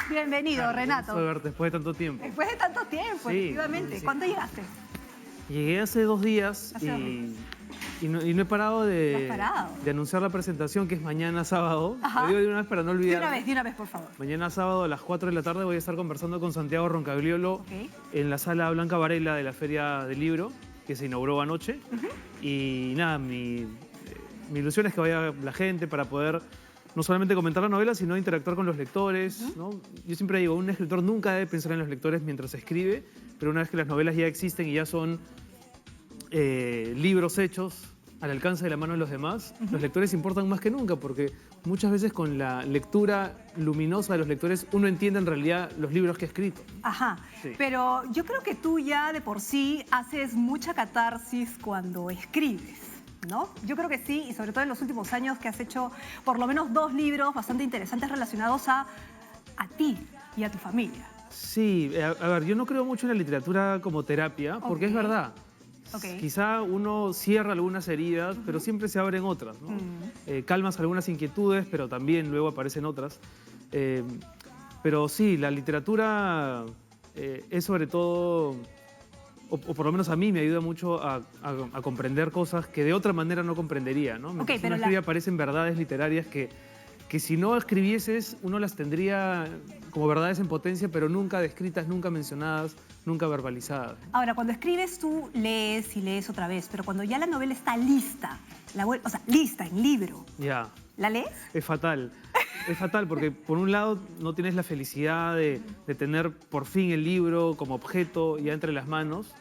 Bienvenido, Renato. Verte después de tanto tiempo. Después de tanto tiempo, Sí, efectivamente. sí. ¿Cuándo llegaste? Llegué hace 2 días y no he parado de anunciar la presentación, que es mañana sábado. Ajá. Lo digo de una vez para no olvidar. De una vez, por favor. Mañana sábado a las 4 de la tarde voy a estar conversando con Santiago Roncagliolo en la sala Blanca Varela de la Feria del Libro, que se inauguró anoche. Y nada, mi ilusión es que vaya la gente para poder no solamente comentar la novela, sino interactuar con los lectores, ¿no? Yo siempre digo, un escritor nunca debe pensar en los lectores mientras escribe, pero una vez que las novelas ya existen y ya son libros hechos al alcance de la mano de los demás, los lectores importan más que nunca, porque muchas veces con la lectura luminosa de los lectores uno entiende en realidad los libros que ha escrito. Ajá, sí. Pero yo creo que tú ya de por sí haces mucha catarsis cuando escribes, ¿no? Yo creo que sí, y sobre todo en los últimos años que has hecho por lo menos 2 libros bastante interesantes relacionados a ti y a tu familia. Sí, a ver, yo no creo mucho en la literatura como terapia, porque es verdad. Quizá uno cierra algunas heridas, pero siempre se abren otras, ¿no? Calmas algunas inquietudes, pero también luego aparecen otras. Pero sí, la literatura es sobre todo, o por lo menos a mí me ayuda mucho a comprender cosas que de otra manera no comprendería, ¿no? Mientras uno escribe aparecen verdades literarias que si no escribieses, uno las tendría como verdades en potencia, pero nunca descritas, nunca mencionadas, nunca verbalizadas. Ahora, cuando escribes tú lees y lees otra vez, pero cuando ya la novela está lista, o sea, lista en libro, ¿la lees? Es fatal. Es fatal porque por un lado no tienes la felicidad de tener por fin el libro como objeto ya entre las manos,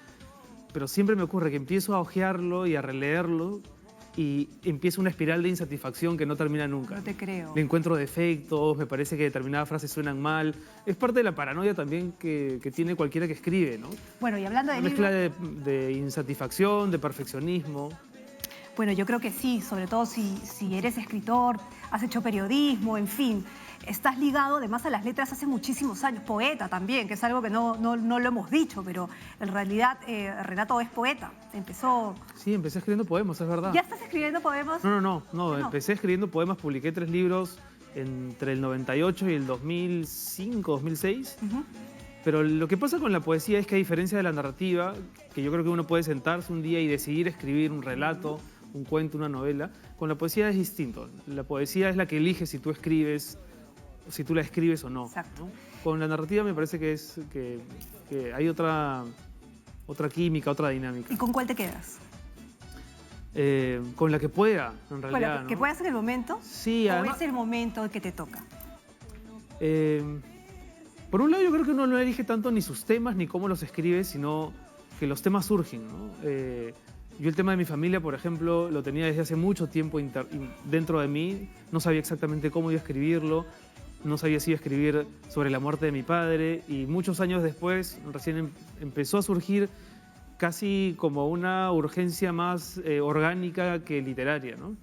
pero siempre me ocurre que empiezo a hojearlo y a releerlo y empieza una espiral de insatisfacción que no termina nunca. No te creo. Le encuentro defectos, me parece que determinadas frases suenan mal. Es parte de la paranoia también que tiene cualquiera que escribe, ¿no? Bueno, y hablando de una mezcla de insatisfacción, de perfeccionismo. Bueno, yo creo que sí, sobre todo si eres escritor, has hecho periodismo, en fin, estás ligado además a las letras hace muchísimos años, poeta también, que es algo que no lo hemos dicho, pero en realidad Renato es poeta, empezó... Sí, empecé escribiendo poemas, es verdad. ¿Ya estás escribiendo poemas? No, empecé escribiendo poemas, publiqué 3 libros entre el 98 y el 2005, 2006. Pero lo que pasa con la poesía es que a diferencia de la narrativa, que yo creo que uno puede sentarse un día y decidir escribir un relato, un cuento, una novela, con la poesía es distinto. La poesía es la que elige si tú escribes, si tú la escribes o no. Exacto. ¿No? Con la narrativa me parece que hay otra química, otra dinámica. ¿Y con cuál te quedas? Con la que pueda, en realidad. ¿Que puedas en el momento? Sí, además, ¿o es el momento que te toca? Por un lado, yo creo que uno no elige tanto ni sus temas ni cómo los escribe, sino que los temas surgen, ¿no? Yo el tema de mi familia, por ejemplo, lo tenía desde hace mucho tiempo dentro de mí. No sabía exactamente cómo iba a escribirlo, no sabía si iba a escribir sobre la muerte de mi padre, y muchos años después recién empezó a surgir casi como una urgencia más orgánica que literaria, ¿no?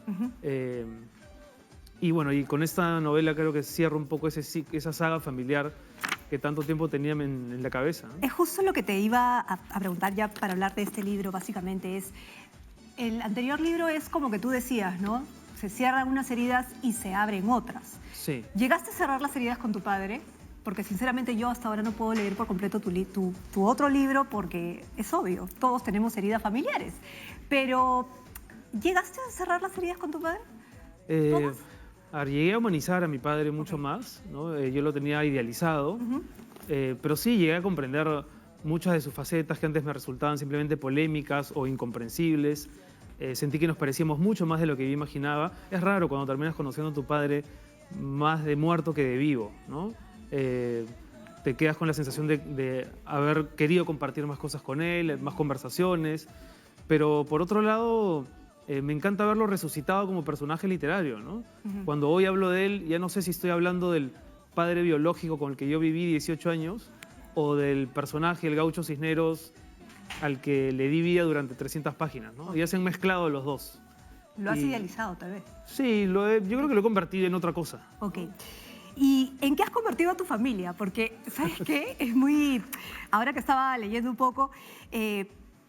Y bueno, y con esta novela creo que cierro un poco esa saga familiar que tanto tiempo tenía en la cabeza, ¿no? Es justo lo que te iba a preguntar ya para hablar de este libro, básicamente. El anterior libro es como que tú decías, ¿no? Se cierran unas heridas y se abren otras. Sí. ¿Llegaste a cerrar las heridas con tu padre? Porque sinceramente yo hasta ahora no puedo leer por completo tu otro libro porque es obvio, todos tenemos heridas familiares. Pero, ¿llegaste a cerrar las heridas con tu padre? Llegué a humanizar a mi padre mucho más, ¿no? Yo lo tenía idealizado, pero sí llegué a comprender muchas de sus facetas que antes me resultaban simplemente polémicas o incomprensibles. Sentí que nos parecíamos mucho más de lo que yo imaginaba. Es raro cuando terminas conociendo a tu padre más de muerto que de vivo, ¿no? Te quedas con la sensación de haber querido compartir más cosas con él, más conversaciones, pero por otro lado me encanta verlo resucitado como personaje literario, ¿no? Cuando hoy hablo de él, ya no sé si estoy hablando del padre biológico con el que yo viví 18 años o del personaje, el Gaucho Cisneros, al que le di vida durante 300 páginas, ¿no? Ya se han mezclado los dos. ¿Lo has idealizado, tal vez? Sí, yo creo que lo he convertido en otra cosa. Ok. ¿Y en qué has convertido a tu familia? Porque, ¿sabes qué? Es muy... Ahora que estaba leyendo un poco, he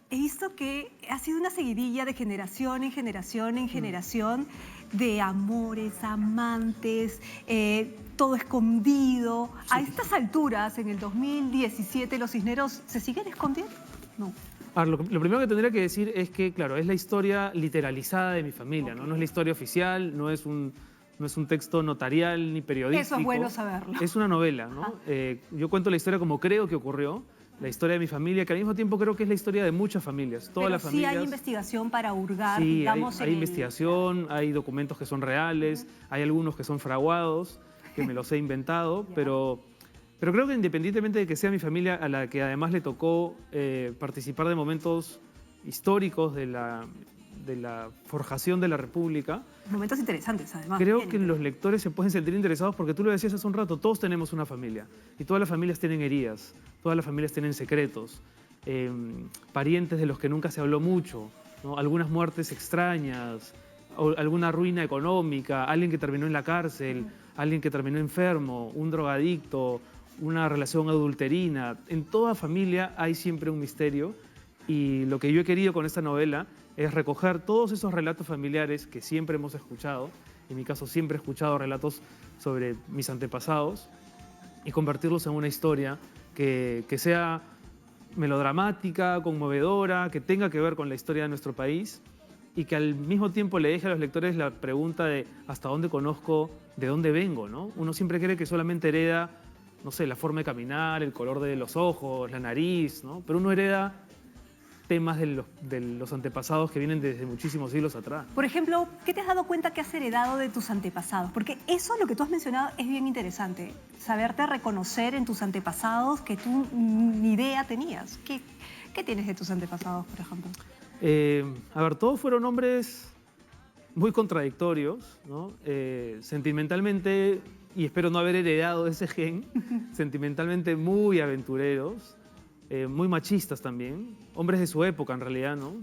visto que ha sido una seguidilla de generación en generación en generación de amores, amantes, todo escondido. Sí. A estas alturas, en el 2017, ¿los Cisneros se siguen escondiendo? No. Ahora, lo primero que tendría que decir es que, claro, es la historia literalizada de mi familia, ¿no? No es la historia oficial, no es un texto notarial ni periodístico. Eso es bueno saberlo. Es una novela, ¿no? Yo cuento la historia como creo que ocurrió, la historia de mi familia, que al mismo tiempo creo que es la historia de muchas familias. Todas las familias. Sí hay investigación para hurgar, sí, digamos. Hay investigación, hay documentos que son reales, hay algunos que son fraguados, que me los he inventado, pero creo que independientemente de que sea mi familia, a la que además le tocó participar de momentos históricos de la forjación de la República. Momentos interesantes, además. Creo que los lectores se pueden sentir interesados porque tú lo decías hace un rato, todos tenemos una familia y todas las familias tienen heridas, todas las familias tienen secretos, parientes de los que nunca se habló mucho, ¿no? Algunas muertes extrañas, alguna ruina económica, alguien que terminó en la cárcel, alguien que terminó enfermo, un drogadicto, una relación adulterina. En toda familia hay siempre un misterio y lo que yo he querido con esta novela es recoger todos esos relatos familiares que siempre hemos escuchado. En mi caso siempre he escuchado relatos sobre mis antepasados y convertirlos en una historia que sea melodramática, conmovedora, que tenga que ver con la historia de nuestro país y que al mismo tiempo le deje a los lectores la pregunta de hasta dónde conozco, de dónde vengo, ¿no? Uno siempre cree que solamente hereda, no sé, la forma de caminar, el color de los ojos, la nariz, ¿no? Pero uno hereda temas de los antepasados que vienen desde muchísimos siglos atrás. Por ejemplo, ¿qué te has dado cuenta que has heredado de tus antepasados? Porque eso, lo que tú has mencionado, es bien interesante. Saberte reconocer en tus antepasados que tú ni idea tenías. ¿Qué tienes de tus antepasados, por ejemplo? A ver, todos fueron hombres muy contradictorios, ¿no? Sentimentalmente, y espero no haber heredado ese gen, sentimentalmente muy aventureros, muy machistas también, hombres de su época en realidad, ¿no?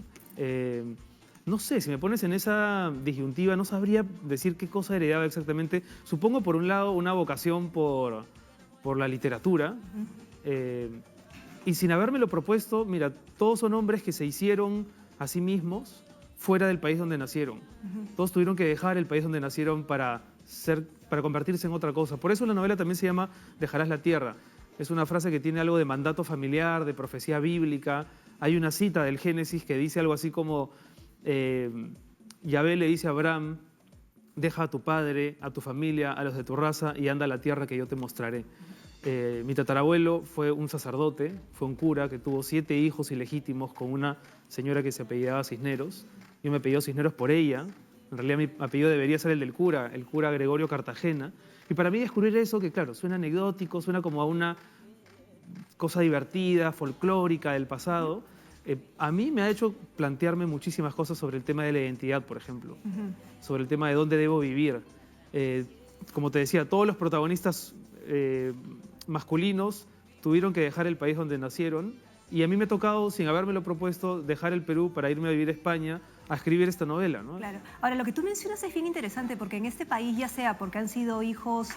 No sé, si me pones en esa disyuntiva no sabría decir qué cosa heredaba exactamente. Supongo por un lado una vocación por la literatura, y sin habérmelo propuesto, mira, todos son hombres que se hicieron a sí mismos fuera del país donde nacieron. Todos tuvieron que dejar el país donde nacieron para convertirse en otra cosa. Por eso la novela también se llama Dejarás la tierra. Es una frase que tiene algo de mandato familiar, de profecía bíblica. Hay una cita del Génesis que dice algo así como Yahvé le dice a Abraham, deja a tu padre, a tu familia, a los de tu raza y anda a la tierra que yo te mostraré. Mi tatarabuelo fue un sacerdote, fue un cura que tuvo 7 hijos ilegítimos con una señora que se apellidaba Cisneros. Yo me apellido Cisneros por ella. En realidad mi apellido debería ser el cura Gregorio Cartagena. Y para mí descubrir eso, que claro, suena anecdótico, suena como a una cosa divertida, folclórica del pasado, a mí me ha hecho plantearme muchísimas cosas sobre el tema de la identidad, por ejemplo, sobre el tema de dónde debo vivir. Como te decía, todos los protagonistas masculinos tuvieron que dejar el país donde nacieron y a mí me ha tocado, sin habérmelo propuesto, dejar el Perú para irme a vivir a España a escribir esta novela, ¿no? Claro. Ahora, lo que tú mencionas es bien interesante porque en este país, ya sea porque han sido hijos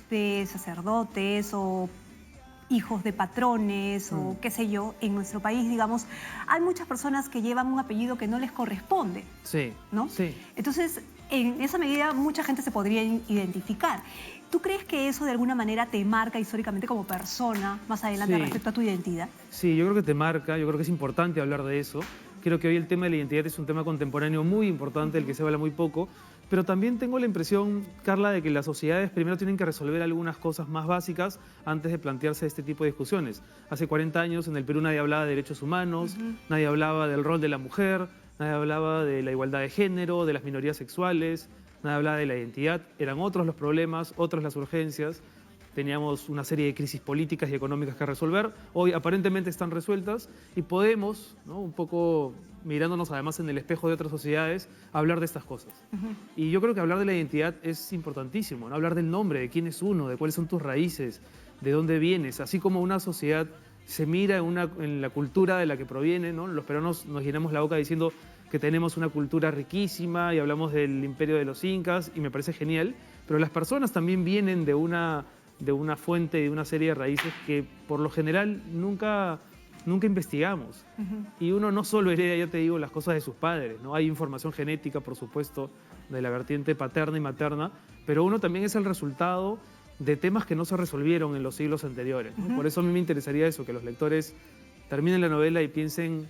de sacerdotes o hijos de patrones o qué sé yo, en nuestro país, digamos, hay muchas personas que llevan un apellido que no les corresponde. Sí. ¿No? Sí. Entonces, en esa medida, mucha gente se podría identificar. ¿Tú crees que eso de alguna manera te marca históricamente como persona más adelante respecto a tu identidad? Sí, yo creo que te marca, yo creo que es importante hablar de eso. Creo que hoy el tema de la identidad es un tema contemporáneo muy importante, del que se habla muy poco, pero también tengo la impresión, Carla, de que las sociedades primero tienen que resolver algunas cosas más básicas antes de plantearse este tipo de discusiones. Hace 40 años en el Perú nadie hablaba de derechos humanos, nadie hablaba del rol de la mujer, nadie hablaba de la igualdad de género, de las minorías sexuales, nadie hablaba de la identidad. Eran otros los problemas, otras las urgencias. Teníamos una serie de crisis políticas y económicas que resolver. Hoy aparentemente están resueltas y podemos, ¿no?, un poco mirándonos además en el espejo de otras sociedades, hablar de estas cosas. Y yo creo que hablar de la identidad es importantísimo, ¿no? Hablar del nombre, de quién es uno, de cuáles son tus raíces, de dónde vienes. Así como una sociedad se mira en la cultura de la que proviene, ¿no? Los peruanos nos llenamos la boca diciendo que tenemos una cultura riquísima y hablamos del imperio de los incas y me parece genial, pero las personas también vienen de una fuente, de una serie de raíces que por lo general nunca nunca investigamos. Y uno no solo hereda, ya te digo, las cosas de sus padres, ¿no? Hay información genética, por supuesto, de la vertiente paterna y materna, pero uno también es el resultado de temas que no se resolvieron en los siglos anteriores, ¿no? Por eso a mí me interesaría eso, que los lectores terminen la novela y piensen,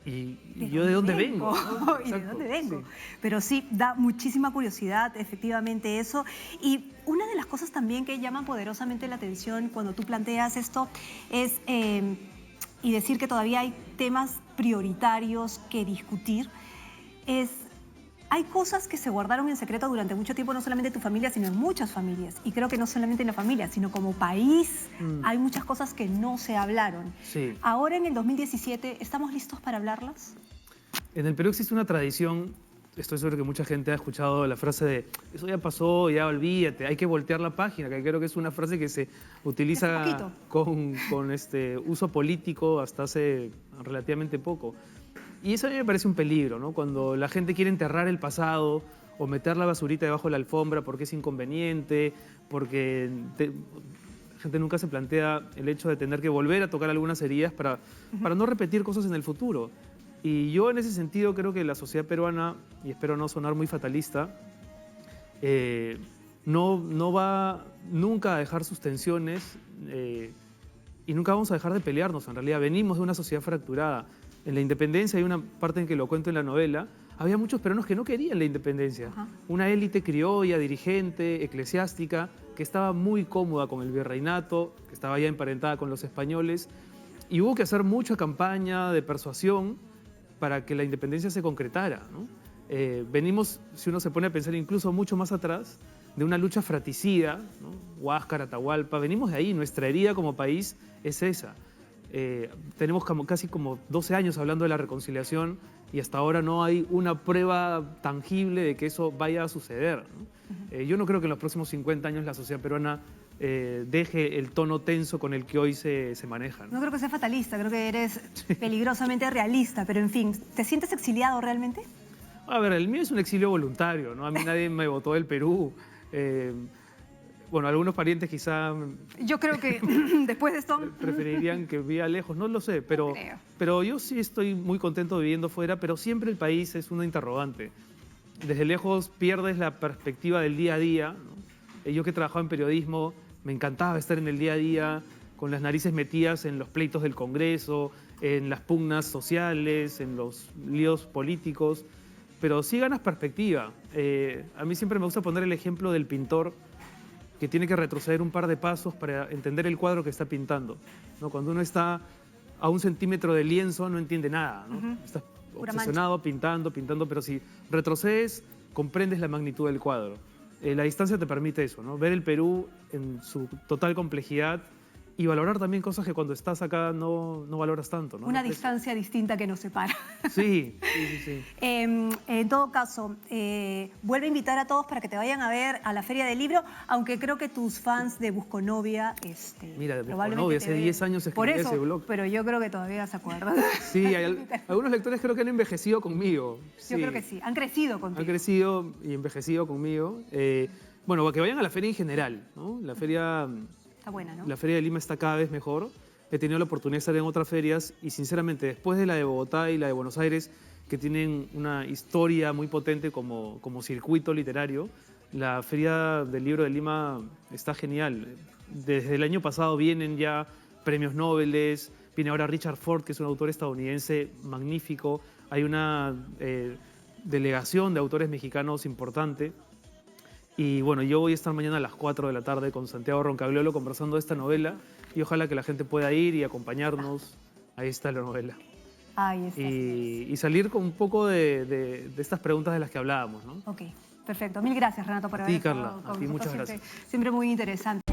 ¿y yo de dónde vengo? ¿No? ¿Y de dónde vengo? Sí. Pero sí, da muchísima curiosidad, efectivamente, eso. Y una de las cosas también que llaman poderosamente la atención cuando tú planteas esto es, y decir que todavía hay temas prioritarios que discutir, es... Hay cosas que se guardaron en secreto durante mucho tiempo, no solamente en tu familia, sino en muchas familias. Y creo que no solamente en la familia, sino como país, hay muchas cosas que no se hablaron. Sí. Ahora, en el 2017, ¿estamos listos para hablarlas? En el Perú existe una tradición, estoy seguro que mucha gente ha escuchado la frase de eso ya pasó, ya olvídate, hay que voltear la página, que creo que es una frase que se utiliza con uso político hasta hace relativamente poco. Y eso a mí me parece un peligro, ¿no? Cuando la gente quiere enterrar el pasado o meter la basurita debajo de la alfombra porque es inconveniente, porque la gente nunca se plantea el hecho de tener que volver a tocar algunas heridas para no repetir cosas en el futuro. Y yo en ese sentido creo que la sociedad peruana, y espero no sonar muy fatalista, no va nunca a dejar sus tensiones y nunca vamos a dejar de pelearnos. En realidad venimos de una sociedad fracturada. En la independencia hay una parte en que lo cuento en la novela, había muchos peruanos que no querían la independencia. Una élite criolla, dirigente, eclesiástica, que estaba muy cómoda con el virreinato, que estaba ya emparentada con los españoles, y hubo que hacer mucha campaña de persuasión para que la independencia se concretara, ¿no? Venimos, si uno se pone a pensar incluso mucho más atrás, de una lucha fratricida, ¿no? Huáscar, Atahualpa, venimos de ahí, nuestra herida como país es esa. Tenemos casi como 12 años hablando de la reconciliación y hasta ahora no hay una prueba tangible de que eso vaya a suceder, ¿no? Yo no creo que en los próximos 50 años la sociedad peruana deje el tono tenso con el que hoy se maneja, ¿no? No creo que sea fatalista, creo que eres peligrosamente realista, pero en fin, ¿te sientes exiliado realmente? A ver, el mío es un exilio voluntario, ¿no? A mí nadie me votó del Perú. Bueno, algunos parientes quizá... Yo creo que después de esto... preferirían que viva lejos, no lo sé, pero yo sí estoy muy contento viviendo fuera, pero siempre el país es una interrogante. Desde lejos pierdes la perspectiva del día a día, ¿no? Yo que trabajaba en periodismo, me encantaba estar en el día a día, con las narices metidas en los pleitos del Congreso, en las pugnas sociales, en los líos políticos, pero sí ganas perspectiva. A mí siempre me gusta poner el ejemplo del pintor que tiene que retroceder un par de pasos para entender el cuadro que está pintando, ¿no? Cuando uno está a 1 centímetro de lienzo no entiende nada, ¿no? Estás obsesionado pintando, pero si retrocedes comprendes la magnitud del cuadro. La distancia te permite eso, ¿no? Ver el Perú en su total complejidad y valorar también cosas que cuando estás acá no valoras tanto, ¿no? Una distancia distinta que nos separa. Sí. En todo caso, vuelvo a invitar a todos para que te vayan a ver a la Feria del Libro, aunque creo que tus fans de Busconovia... Mira, de Busconovia, hace 10 años escribí ese blog. Pero yo creo que todavía se acuerdan. Sí, algunos lectores creo que han envejecido conmigo. Yo creo que sí, han crecido contigo. Han crecido y envejecido conmigo. Bueno, que vayan a la feria en general, ¿no? La feria... Está buena, ¿no? La Feria de Lima está cada vez mejor. He tenido la oportunidad de estar en otras ferias y sinceramente después de la de Bogotá y la de Buenos Aires, que tienen una historia muy potente como circuito literario, la Feria del Libro de Lima está genial. Desde el año pasado vienen ya premios Nobel, viene ahora Richard Ford, que es un autor estadounidense magnífico. Hay una delegación de autores mexicanos importante. Y bueno, yo voy a estar mañana a las 4 de la tarde con Santiago Roncagliolo conversando de esta novela y ojalá que la gente pueda ir y acompañarnos. Ahí está la novela. Ahí está. Y salir con un poco de estas preguntas de las que hablábamos, ¿no? Ok, perfecto. Mil gracias, Renato, por haber estado Carla, con a ti muchas nosotros. gracias. Siempre muy interesante.